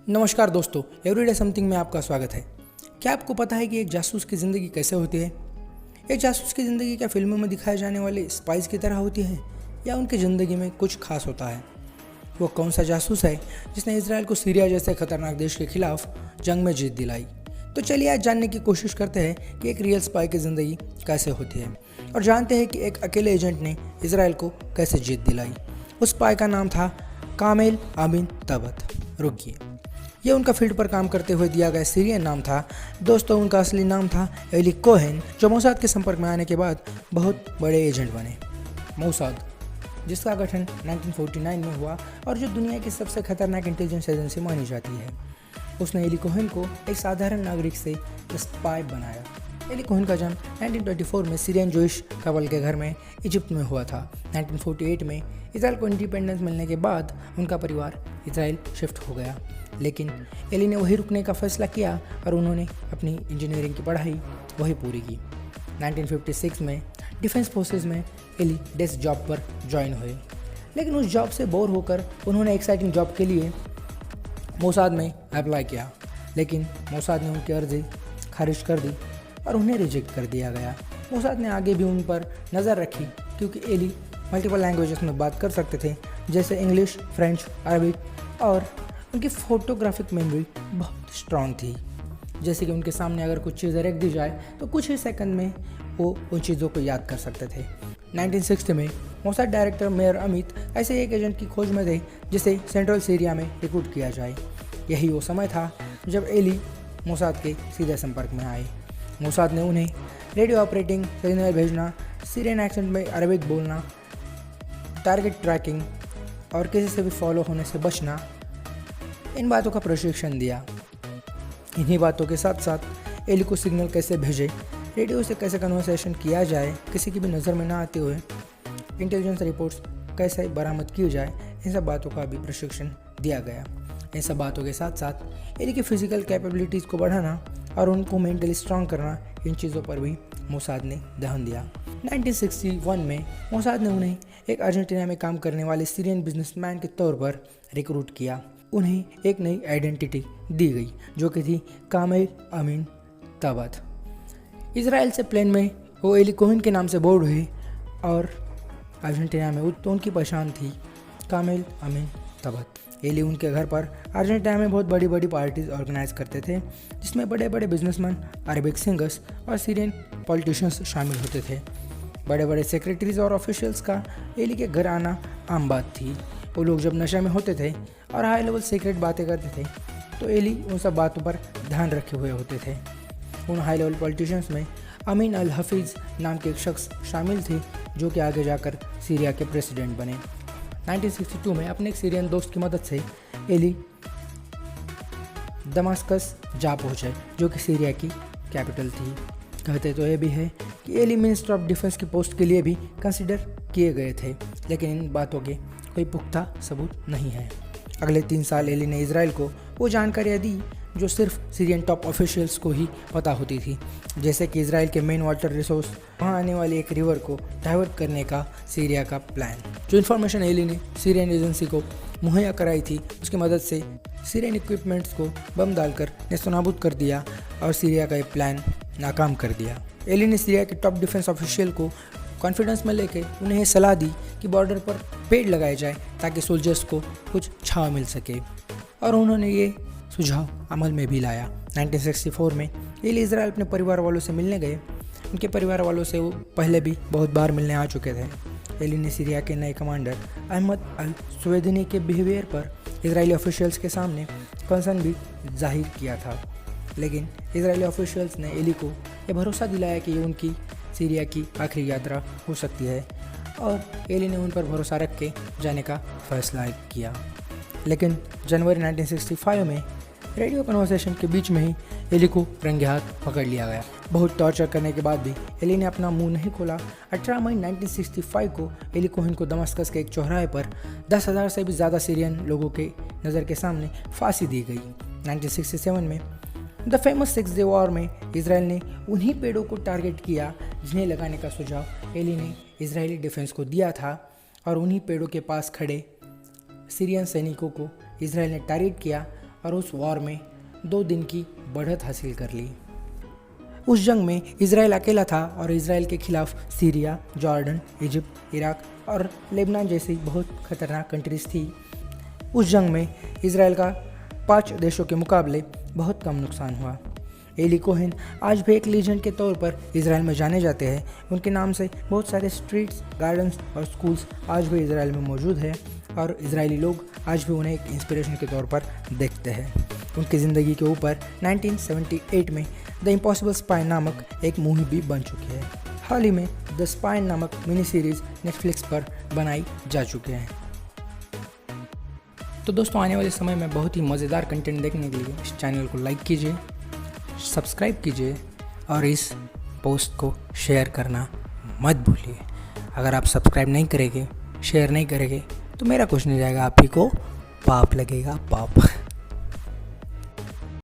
नमस्कार दोस्तों, everyday something में आपका स्वागत है। क्या आपको पता है कि एक जासूस की ज़िंदगी कैसे होती है? एक जासूस की ज़िंदगी क्या फिल्मों में दिखाए जाने वाले स्पाइस की तरह होती है या उनकी ज़िंदगी में कुछ खास होता है? वो कौन सा जासूस है जिसने इसराइल को सीरिया जैसे खतरनाक देश के खिलाफ जंग में जीत दिलाई? तो चलिए आज जानने की कोशिश करते हैं कि एक रियल स्पाई की ज़िंदगी कैसे होती है और जानते हैं कि एक अकेले एजेंट ने इसराइल को कैसे जीत दिलाई। उस स्पाई का नाम था कामेल अमीन तबत। रुकिए, यह उनका फील्ड पर काम करते हुए दिया गया सीरियन नाम था। दोस्तों, उनका असली नाम था एली कोहेन, जो मोसाद के संपर्क में आने के बाद बहुत बड़े एजेंट बने। मोसाद, जिसका गठन 1949 में हुआ और जो दुनिया की सबसे खतरनाक इंटेलिजेंस एजेंसी मानी जाती है, उसने एली कोहेन को एक साधारण नागरिक से स्पाई बनाया। एली कोहेन का जन्म 1924 में सीरियन जोइश कपल के घर में इजिप्ट में हुआ था। 1948 में इसराइल को इंडिपेंडेंस मिलने के बाद उनका परिवार इसराइल शिफ्ट हो गया, लेकिन एली ने वहीं रुकने का फैसला किया और उन्होंने अपनी इंजीनियरिंग की पढ़ाई वहीं पूरी की। 1956 में डिफेंस फोर्सेस में एली डेस्क जॉब पर ज्वाइन हुए, लेकिन उस जॉब से बोर होकर उन्होंने एक्साइटिंग जॉब के लिए मोसाद में अप्लाई किया, लेकिन मोसाद ने उनकी अर्जी खारिज कर दी और उन्हें रिजेक्ट कर दिया गया। मोसाद ने आगे भी उन पर नज़र रखी क्योंकि एली मल्टीपल लैंग्वेजेस में बात कर सकते थे, जैसे इंग्लिश, फ्रेंच, अरबिक, और उनकी फोटोग्राफिक मेमोरी बहुत स्ट्रॉन्ग थी। जैसे कि उनके सामने अगर कुछ चीज़ें रख दी जाए तो कुछ ही सेकंड में वो उन चीज़ों को याद कर सकते थे। 1960 में मोसाद डायरेक्टर मेयर अमित ऐसे एक एजेंट की खोज में थे जिसे सेंट्रल सीरिया में रिक्रूट किया जाए। यही वो समय था जब एली मोसाद के सीधे संपर्क में आए। मोसाद ने उन्हें रेडियो ऑपरेटिंग, सिग्नल भेजना, सीरियन एक्सेंट में अरबिक बोलना, टारगेट ट्रैकिंग और किसी से भी फॉलो होने से बचना, इन बातों का प्रशिक्षण दिया। इन्हीं बातों के साथ साथ एली को सिग्नल कैसे भेजे, रेडियो से कैसे कन्वर्सेशन किया जाए, किसी की भी नज़र में ना आते हुए इंटेलिजेंस रिपोर्ट्स कैसे बरामद की जाए, इन सब बातों का भी प्रशिक्षण दिया गया। इन सब बातों के साथ साथ एली की फिजिकल कैपेबिलिटीज़ को बढ़ाना और उनको मेंटली स्ट्रांग करना, इन चीज़ों पर भी मोसाद ने ध्यान दिया। 1961 में मोसाद ने उन्हें एक अर्जेंटीना में काम करने वाले सीरियन बिजनेसमैन के तौर पर रिक्रूट किया। उन्हें एक नई आइडेंटिटी दी गई जो कि थी कामेल अमीन तबत। इसराइल से प्लेन में वो एली कोहेन के नाम से बोर्ड हुए और अर्जेंटीना में तो उनकी पहचान थी कामेल अमीन तबत। एली उनके घर पर अर्जेंटीना में बहुत बड़ी बड़ी पार्टीज ऑर्गेनाइज करते थे, जिसमें बड़े बड़े बिजनेसमैन, अरबिक सिंगर्स और सीरियन पॉलिटिशियंस शामिल होते थे। बड़े बड़े सेक्रेटरीज और ऑफिशियल्स का एली के घर आना आम बात थी। वो लोग जब नशे में होते थे और हाई लेवल सीक्रेट बातें करते थे तो एली उन सब बातों पर ध्यान रखे हुए होते थे। उन हाई लेवल पॉलिटिशियंस में अमीन अल हफीज़ नाम के एक शख्स शामिल थे जो कि आगे जाकर सीरिया के प्रेसिडेंट बने। 1962 में अपने एक सीरियन दोस्त की मदद से एली दमास्कस जा पहुँचे, जो कि सीरिया की कैपिटल थी। कहते तो ये भी है कि एली मिनिस्टर ऑफ डिफेंस की पोस्ट के लिए भी कंसिडर किए गए थे, लेकिन इन बातों के कोई पुख्ता सबूत नहीं है। अगले 3 साल एली ने इसराइल को वो जानकारियाँ दी जो सिर्फ सीरियन टॉप ऑफिशियल्स को ही पता होती थी, जैसे कि इसराइल के मेन वाटर रिसोर्स वहाँ आने वाली एक रिवर को डाइवर्ट करने का सीरिया का प्लान। जो इन्फॉर्मेशन एली ने सीरियन एजेंसी को मुहैया कराई थी, उसकी मदद से सीरियन इक्विपमेंट्स को बम डालकर नेस्तनाबूद कर दिया और सीरिया का ये प्लान नाकाम कर दिया। एली ने सीरिया के टॉप डिफेंस ऑफिशियल को कॉन्फिडेंस में लेकर उन्हें सलाह दी कि बॉर्डर पर पेड़ लगाए जाए ताकि सोल्जर्स को कुछ छांव मिल सके, और उन्होंने ये सुझाव अमल में भी लाया। 1964 में एली इजराइल अपने परिवार वालों से मिलने गए। उनके परिवार वालों से वो पहले भी बहुत बार मिलने आ चुके थे। एली ने सीरिया के नए कमांडर अहमद अल सुवेदनी के बिहेवियर पर इजरायली ऑफिशियल्स के सामने कंसर्न भी जाहिर किया था, लेकिन इजरायली ऑफिशियल्स ने एली को यह भरोसा दिलाया कि ये उनकी सीरिया की आखिरी यात्रा हो सकती है, और एली ने उन पर भरोसा रख के जाने का फैसला किया। लेकिन जनवरी 1965 में रेडियो कन्वर्सेशन के बीच में ही एली को रंगे हाथ पकड़ लिया गया। बहुत टॉर्चर करने के बाद भी एली ने अपना मुंह नहीं खोला। 18 मई 1965 को एली कोहेन को दमास्कस के एक चौराहे पर 10,000 से भी ज़्यादा सीरियन लोगों के नज़र के सामने फांसी दी गई। 1967 में द फेमस 6 डे वॉर में इसराइल ने उन्हीं पेड़ों को टारगेट किया जिन्हें लगाने का सुझाव एली ने इजरायली डिफेंस को दिया था, और उन्हीं पेड़ों के पास खड़े सीरियन सैनिकों को इसराइल ने टारगेट किया और उस वॉर में 2 दिन की बढ़त हासिल कर ली। उस जंग में इज़राइल अकेला था और इज़राइल के खिलाफ सीरिया, जॉर्डन, इजिप्ट, इराक और लेबनान जैसी बहुत खतरनाक कंट्रीज थी। उस जंग में इज़राइल का 5 देशों के मुकाबले बहुत कम नुकसान हुआ। एली कोहेन आज भी एक लीजेंड के तौर पर इज़राइल में जाने जाते हैं। उनके नाम से बहुत सारे स्ट्रीट्स, गार्डन्स और स्कूल्स आज भी इज़राइल में मौजूद है और इज़राइली लोग आज भी उन्हें एक इंस्पिरेशन के तौर पर देखते हैं। उनकी ज़िंदगी के ऊपर 1978 में द इम्पॉसिबल स्पाई नामक एक मूवी भी बन चुकी है। हाल ही में द स्पाई नामक मिनी सीरीज़ नेटफ्लिक्स पर बनाई जा चुकी है। तो दोस्तों, आने वाले समय में बहुत ही मज़ेदार कंटेंट देखने के लिए इस चैनल को लाइक कीजिए, सब्सक्राइब कीजिए और इस पोस्ट को शेयर करना मत भूलिए। अगर आप सब्सक्राइब नहीं करेंगे, शेयर नहीं करेंगे तो मेरा कुछ नहीं जाएगा, आप ही को पाप लगेगा, पाप।